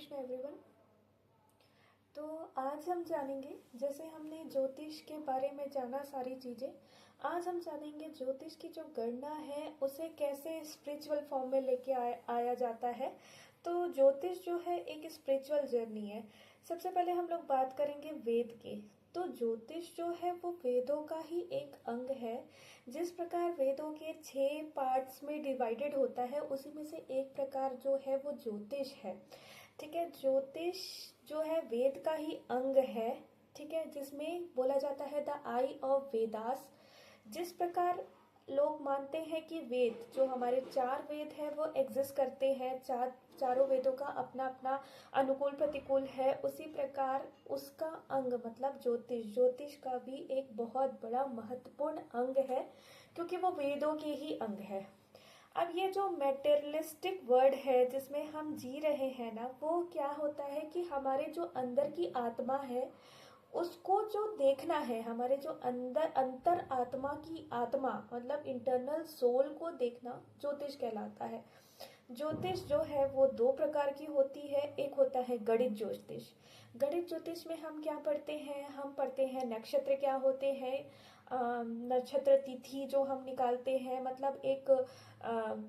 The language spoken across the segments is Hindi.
कृष्ण एवरीवन। तो आज हम जानेंगे, जैसे हमने ज्योतिष के बारे में जाना सारी चीज़ें, आज हम जानेंगे ज्योतिष की जो गणना है उसे कैसे स्पिरिचुअल फॉर्म में लेके आया जाता है। तो ज्योतिष जो है एक स्पिरिचुअल जर्नी है। सबसे पहले हम लोग बात करेंगे वेद की। तो ज्योतिष जो है वो वेदों का ही एक अंग है। जिस प्रकार वेदों के 6 पार्ट्स में डिवाइडेड होता है, उसी में से एक प्रकार जो है वो ज्योतिष है। ठीक है, ज्योतिष जो है वेद का ही अंग है। ठीक है, जिसमें बोला जाता है द आई ऑफ वेदास। जिस प्रकार लोग मानते हैं कि वेद जो हमारे 4 वेद है वो एग्जिस्ट करते हैं, चारों वेदों का अपना अपना अनुकूल प्रतिकूल है, उसी प्रकार उसका अंग मतलब ज्योतिष का भी एक बहुत बड़ा महत्वपूर्ण अंग है, क्योंकि वो वेदों के ही अंग है। अब ये जो मेटेरियलिस्टिक वर्ड है जिसमें हम जी रहे हैं ना, वो क्या होता है कि हमारे जो अंदर की आत्मा है उसको जो देखना है, हमारे जो अंतर आत्मा की आत्मा मतलब इंटरनल सोल को देखना ज्योतिष कहलाता है। ज्योतिष जो है वो 2 प्रकार की होती है। एक होता है गणित ज्योतिष। गणित ज्योतिष में हम क्या पढ़ते हैं, हम पढ़ते हैं नक्षत्र क्या होते हैं, नक्षत्र तिथि जो हम निकालते हैं, मतलब एक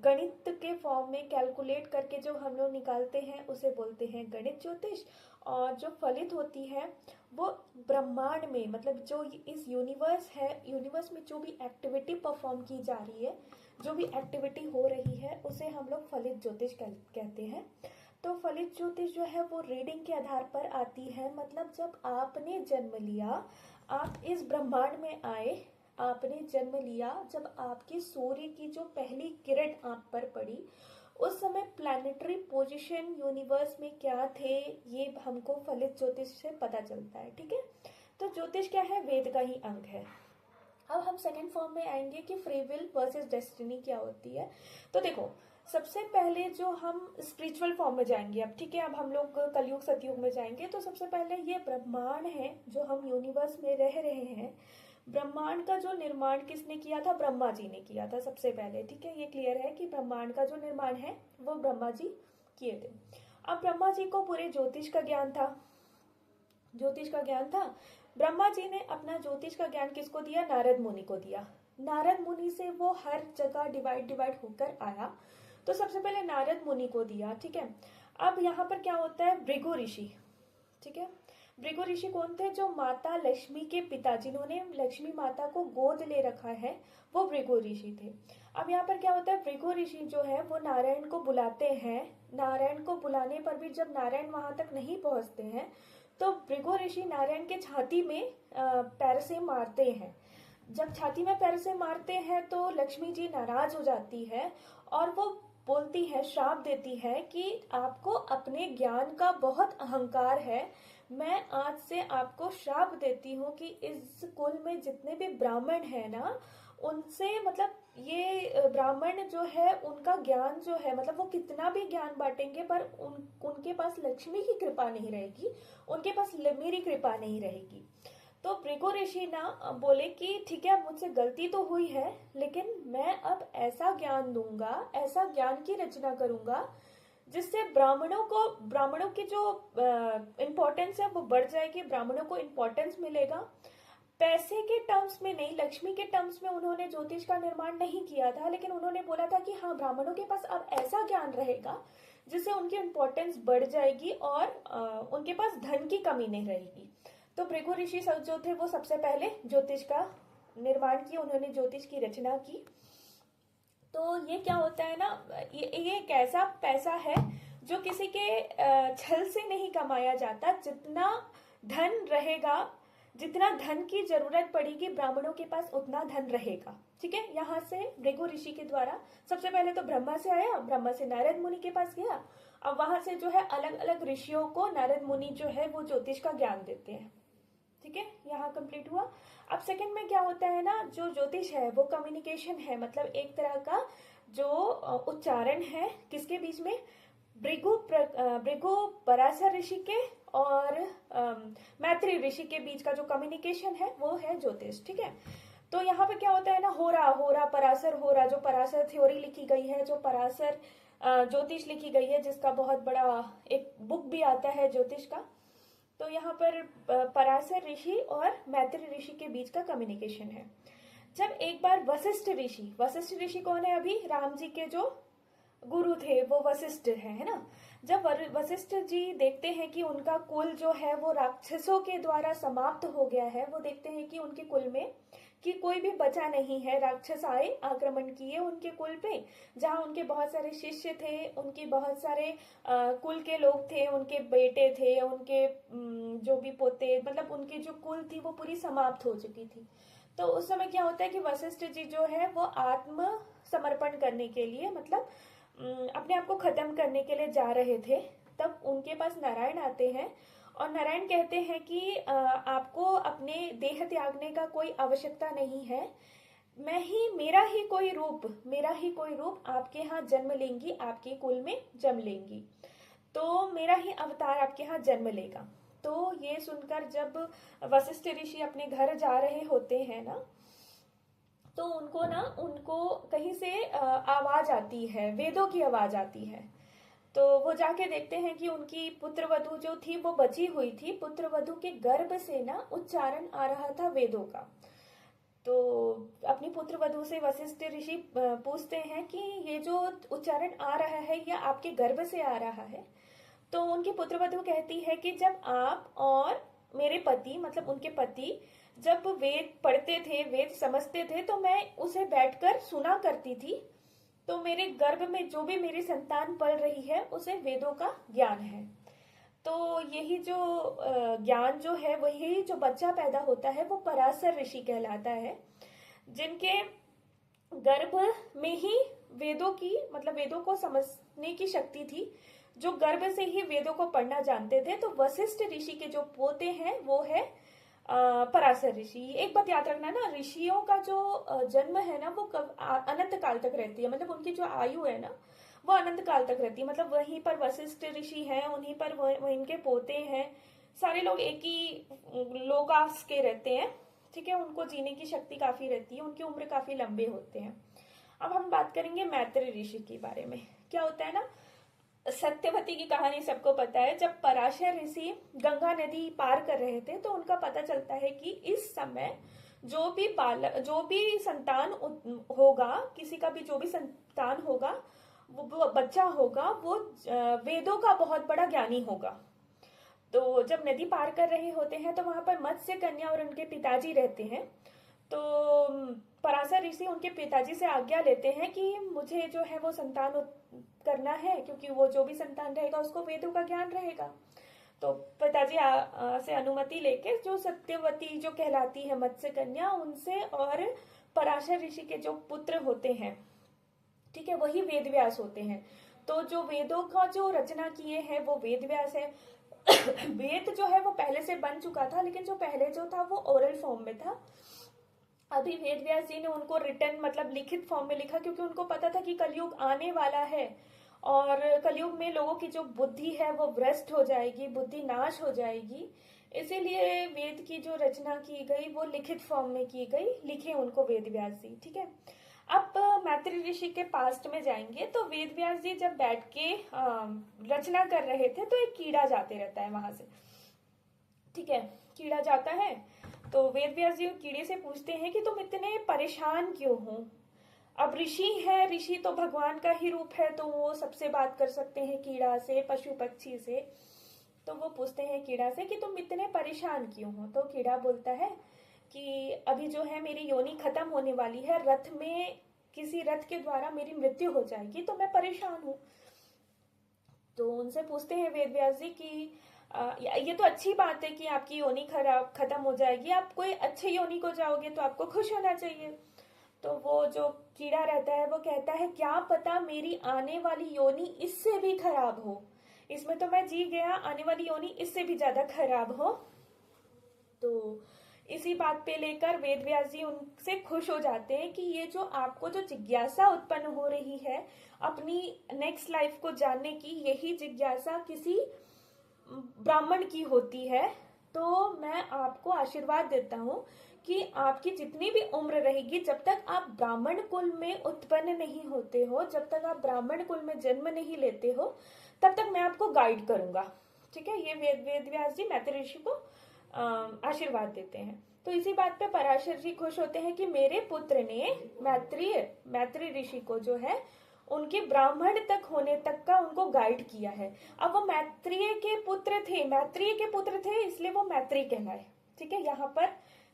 गणित के फॉर्म में कैलकुलेट करके जो हम लोग निकालते हैं उसे बोलते हैं गणित ज्योतिष। और जो फलित होती है वो ब्रह्मांड में, मतलब जो इस यूनिवर्स है, यूनिवर्स में जो भी एक्टिविटी परफॉर्म की जा रही है, जो भी एक्टिविटी हो रही है, उसे हम लोग फलित ज्योतिष कहते हैं। तो फलित ज्योतिष जो है वो रीडिंग के आधार पर आती है। मतलब जब आपने जन्म लिया, आप इस ब्रह्मांड में आए, आपने जन्म लिया, जब आपकी सूर्य की जो पहली किरण आप पर पड़ी, उस समय प्लैनेटरी पोजीशन यूनिवर्स में क्या थे, ये हमको फलित ज्योतिष से पता चलता है। ठीक है, तो ज्योतिष क्या है, वेद का ही अंग है। अब हम सेकंड फॉर्म में आएंगे कि फ्री विल वर्सेस डेस्टिनी क्या होती है। तो देखो, सबसे पहले जो हम स्पिरिचुअल फॉर्म में जाएंगे अब, ठीक है, अब हम लोग कलयुग सतयुग में जाएंगे। तो सबसे पहले ये ब्रह्मांड है जो हम यूनिवर्स में रह रहे हैं, ब्रह्मांड का जो निर्माण किसने किया था, ब्रह्मा जी ने किया था सबसे पहले। ठीक है, ये क्लियर है कि ब्रह्मांड का जो निर्माण है वो ब्रह्मा जी किए थे। अब ब्रह्मा जी को पूरे ज्योतिष का ज्ञान था, ज्योतिष का ज्ञान था। ब्रह्मा जी ने अपना ज्योतिष का ज्ञान किसको दिया, नारद मुनि को दिया। नारद मुनि से वो हर जगह डिवाइड होकर आया, तो सबसे पहले नारद मुनि को दिया। ठीक है, अब यहाँ पर क्या होता है, भृगु ऋषि। ठीक है, भृगु ऋषि कौन थे, जो माता लक्ष्मी के पिता, जिन्होंने लक्ष्मी माता को गोद ले रखा है, वो भृगु ऋषि थे। अब यहाँ पर क्या होता है, भृगु ऋषि जो है वो नारायण को बुलाते हैं। नारायण को बुलाने पर भी जब नारायण वहां तक नहीं पहुंचते हैं, तो भृगु ऋषि नारायण के छाती में पैर से मारते हैं। जब छाती में पैर से मारते हैं तो लक्ष्मी जी नाराज हो जाती है और वो बोलती है, श्राप देती है कि आपको अपने ज्ञान का बहुत अहंकार है, मैं आज से आपको श्राप देती हूँ कि इस कुल में जितने भी ब्राह्मण है ना, उनसे मतलब ये ब्राह्मण जो है उनका ज्ञान जो है, मतलब वो कितना भी ज्ञान बांटेंगे पर उनके पास लक्ष्मी की कृपा नहीं रहेगी, उनके पास मेरी कृपा नहीं रहेगी। तो भृगु ऋषि ना बोले कि ठीक है, मुझसे गलती तो हुई है, लेकिन मैं अब ऐसा ज्ञान दूंगा, ऐसा ज्ञान की रचना करूंगा जिससे ब्राह्मणों की जो इम्पोर्टेंस है वो बढ़ जाएगी, ब्राह्मणों को इम्पोर्टेंस मिलेगा। पैसे के टर्म्स में नहीं, लक्ष्मी के टर्म्स में उन्होंने ज्योतिष का निर्माण नहीं किया था, लेकिन उन्होंने बोला था कि हाँ, ब्राह्मणों के पास अब ऐसा ज्ञान रहेगा जिससे उनकी इम्पोर्टेंस बढ़ जाएगी और उनके पास धन की कमी नहीं रहेगी। तो भृगु ऋषि जो थे वो सबसे पहले ज्योतिष का निर्माण किया, उन्होंने ज्योतिष की रचना की। तो ये क्या होता है ना, ये एक ऐसा पैसा है जो किसी के छल से नहीं कमाया जाता। जितना धन रहेगा, जितना धन की जरूरत पड़ेगी ब्राह्मणों के पास, उतना धन रहेगा। ठीक है, यहाँ से भृगु ऋषि के द्वारा सबसे पहले तो ब्रह्मा से आया, ब्रह्मा से नारद मुनि के पास गया। अब वहां से जो है अलग अलग ऋषियों को नारद मुनि जो है वो ज्योतिष का ज्ञान देते हैं। ठीक है, यहाँ कंप्लीट हुआ। अब सेकंड में क्या होता है ना, जो ज्योतिष है वो कम्युनिकेशन है, मतलब एक तरह का जो उच्चारण है किसके बीच में, भृगु पराशर ऋषि के और मैत्री ऋषि के बीच का जो कम्युनिकेशन है वो है ज्योतिष। ठीक है, तो यहाँ पे क्या होता है ना, होरा पराशर, होरा जो पराशर थ्योरी लिखी गई है, जो पराशर ज्योतिष लिखी गई है, जिसका बहुत बड़ा एक बुक भी आता है ज्योतिष का। तो यहाँ पर पराशर ऋषि और मैत्री ऋषि के बीच का कम्युनिकेशन है। जब एक बार वशिष्ठ ऋषि कौन है? अभी राम जी के जो गुरु थे वो वशिष्ठ है ना। जब वशिष्ठ जी देखते हैं कि उनका कुल जो है वो राक्षसों के द्वारा समाप्त हो गया है, वो देखते हैं कि उनके कुल में कि कोई भी बचा नहीं है, राक्षस आए आक्रमण किए उनके कुल पे, जहाँ उनके बहुत सारे शिष्य थे, उनके बहुत सारे कुल के लोग थे, उनके बेटे थे, उनके जो भी पोते, मतलब उनकी जो कुल थी वो पूरी समाप्त हो चुकी थी। तो उस समय क्या होता है कि वशिष्ठ जी जो है वो आत्म समर्पण करने के लिए, मतलब अपने आप को खत्म करने के लिए जा रहे थे। तब उनके पास नारायण आते हैं और नारायण कहते हैं कि आपको अपने देह त्यागने का कोई आवश्यकता नहीं है, मेरा ही कोई रूप आपके यहाँ जन्म लेंगी, आपके कुल में जन्म लेंगी, तो मेरा ही अवतार आपके यहाँ जन्म लेगा। तो ये सुनकर जब वशिष्ठ ऋषि अपने घर जा रहे होते हैं ना, तो उनको कहीं से आवाज आती है, वेदों की आवाज आती है। तो वो जाके देखते हैं कि उनकी पुत्रवधू जो थी वो बची हुई थी, पुत्रवधू के गर्भ से ना उच्चारण आ रहा था वेदों का। तो अपनी पुत्रवधू से वशिष्ठ ऋषि पूछते हैं कि ये जो उच्चारण आ रहा है यह आपके गर्भ से आ रहा है? तो उनकी पुत्रवधू कहती है कि जब आप और मेरे पति, मतलब उनके पति, जब वेद पढ़ते थे, वेद समझते थे, तो मैं उसे बैठकर सुना करती थी। तो मेरे गर्भ में जो भी मेरी संतान पल रही है उसे वेदों का ज्ञान है। तो यही जो ज्ञान जो है, वही जो बच्चा पैदा होता है वो पराशर ऋषि कहलाता है, जिनके गर्भ में ही वेदों की, मतलब वेदों को समझने की शक्ति थी, जो गर्भ से ही वेदों को पढ़ना जानते थे। तो वशिष्ठ ऋषि के जो पोते हैं वो है पराशर ऋषि। एक बात याद रखना ना, ऋषियों का जो जन्म है ना वो अनंत काल तक रहती है, मतलब उनकी जो आयु है ना वो अनंत काल तक रहती है। मतलब वहीं पर वशिष्ठ ऋषि हैं, उन्हीं पर वो इनके पोते हैं, सारे लोग एक ही लोकास के रहते हैं, ठीक है। उनको जीने की शक्ति काफी रहती है, उनकी उम्र काफी लंबे होते हैं। अब हम बात करेंगे मैत्री ऋषि के बारे में। क्या होता है ना, सत्यवती की कहानी सबको पता है। जब पराशर ऋषि गंगा नदी पार कर रहे थे तो उनका पता चलता है कि इस समय जो भी संतान होगा, किसी का भी जो भी संतान होगा, वो बच्चा होगा, वो वेदों का बहुत बड़ा ज्ञानी होगा। तो जब नदी पार कर रहे होते हैं तो वहां पर मत्स्य कन्या और उनके पिताजी रहते हैं। तो पराशर ऋषि उनके पिताजी से आज्ञा लेते हैं कि मुझे जो है वो संतान करना है, क्योंकि वो जो भी संतान रहेगा उसको वेदों का ज्ञान रहेगा। तो पिताजी से अनुमति लेके जो सत्यवती जो कहलाती है मत्स्य कन्या, उनसे और पराशर ऋषि के जो पुत्र होते हैं, ठीक है, वही वेद व्यास होते हैं। तो जो वेदों का जो रचना किए हैं वो वेद व्यास है। वेद जो है वो पहले से बन चुका था, लेकिन जो पहले जो था वो ओरल फॉर्म में था। अभी वेद व्यास जी ने उनको रिटन, मतलब लिखित फॉर्म में लिखा, क्योंकि उनको पता था कि कलयुग आने वाला है और कलयुग में लोगों की जो बुद्धि है वो भ्रष्ट हो जाएगी, बुद्धि नाश हो जाएगी। इसीलिए वेद की जो रचना की गई वो लिखित फॉर्म में की गई, लिखे उनको वेद व्यास जी, ठीक है। अब मैत्री ऋषि के पास्ट में जाएंगे तो वेद व्यास जी जब बैठ के रचना कर रहे थे तो एक कीड़ा जाते रहता है वहां से, ठीक है। कीड़ा जाता है तो वेद व्यास जी कीड़े से पूछते हैं कि तुम इतने परेशान क्यों हो? अब ऋषि है, ऋषि तो भगवान का ही रूप है, तो वो सबसे बात कर सकते हैं कीड़ा से, पशु पक्षी से। तो वो पूछते हैं कीड़ा से कि तुम इतने परेशान क्यों हो? तो कीड़ा बोलता है कि अभी जो है मेरी योनि खत्म होने वाली है, रथ में किसी रथ के द्वारा मेरी मृत्यु हो जाएगी, तो मैं परेशान हूँ। तो उनसे पूछते हैं वेद व्यास जी कि ये तो अच्छी बात है कि आपकी योनि खत्म हो जाएगी, आप कोई अच्छे योनि को जाओगे तो आपको खुश होना चाहिए। तो वो जो कीड़ा रहता है वो कहता है क्या पता मेरी आने वाली योनि इससे भी खराब हो, इसमें तो मैं जी गया, आने वाली योनि इससे भी ज्यादा खराब हो। तो इसी बात पे लेकर वेद व्यास जी उनसे खुश हो जाते हैं कि ये जो आपको जो जिज्ञासा उत्पन्न हो रही है अपनी नेक्स्ट लाइफ को जानने की, यही जिज्ञासा किसी ब्राह्मण की होती है। तो मैं आपको आशीर्वाद देता हूँ कि आपकी जितनी भी उम्र रहेगी, जब तक आप ब्राह्मण कुल में उत्पन्न नहीं होते हो, जब तक आप ब्राह्मण कुल में जन्म नहीं लेते हो, तब तक मैं आपको गाइड करूंगा। ठीक है, ये वेद व्यास जी मैत्री ऋषि को आशीर्वाद देते हैं। तो इसी बात पे पराशर जी खुश होते हैं कि मेरे पुत्र ने मैत्री ऋषि को जो है उनके ब्राह्मण तक होने तक का उनको गाइड किया है। अब वो मैत्रेय के पुत्र थे, इसलिए वो मैत्री कहलाए। ठीक है, यहाँ पर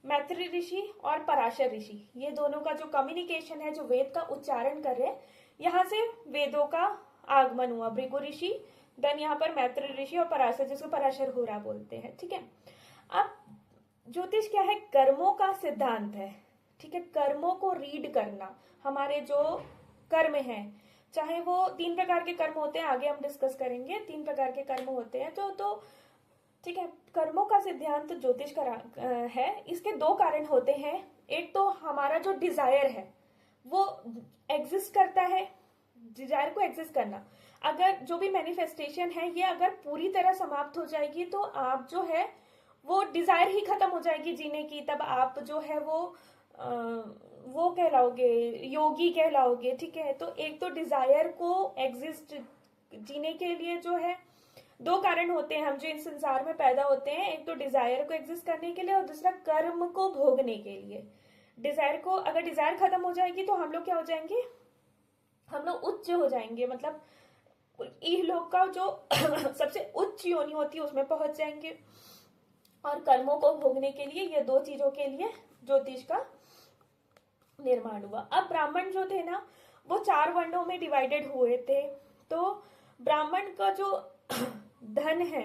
मैत्री ऋषि और पराशर ऋषि, ये दोनों का जो कम्युनिकेशन है, जो वेद का उच्चारण कर रहे हैं, यहाँ से वेदों का आगमन हुआ। भृगु ऋषि, देन यहाँ पर मैत्री ऋषि और पराशर, जिसको पराशर होरा बोलते हैं। ठीक है, अब ज्योतिष क्या है? कर्मों का सिद्धांत है। ठीक है, कर्मों को रीड करना, हमारे जो कर्म हैं, चाहे वो 3 प्रकार के कर्म होते हैं, आगे हम डिस्कस करेंगे। 3 प्रकार के कर्म होते हैं तो ठीक है, कर्मों का सिद्धांत ज्योतिष का है। इसके 2 कारण होते हैं। एक तो हमारा जो डिजायर है वो एग्जिस्ट करता है, डिजायर को एग्जिस्ट करना। अगर जो भी मैनिफेस्टेशन है ये अगर पूरी तरह समाप्त हो जाएगी तो आप जो है वो डिजायर ही खत्म हो जाएगी जीने की, तब आप जो है वो कहलाओगे, योगी कहलाओगे। ठीक है, तो एक तो डिजायर को एग्जिस्ट जीने के लिए जो है 2 कारण होते हैं, हम जो इस संसार में पैदा होते हैं। एक तो डिजायर को एग्जिस्ट करने के लिए और दूसरा कर्म को भोगने के लिए। डिजायर को, अगर डिजायर खत्म हो जाएगी तो हम लोग क्या हो जाएंगे? हम लोग उच्च हो जाएंगे, मतलब इहलोक का जो सबसे उच्च योनि होती है उसमें पहुंच जाएंगे। और कर्मों को भोगने के लिए, ये 2 चीजों के लिए ज्योतिष का निर्माण हुआ। अब ब्राह्मण जो थे ना, वो 4 वर्णों में डिवाइडेड हुए थे। तो ब्राह्मण का जो धन है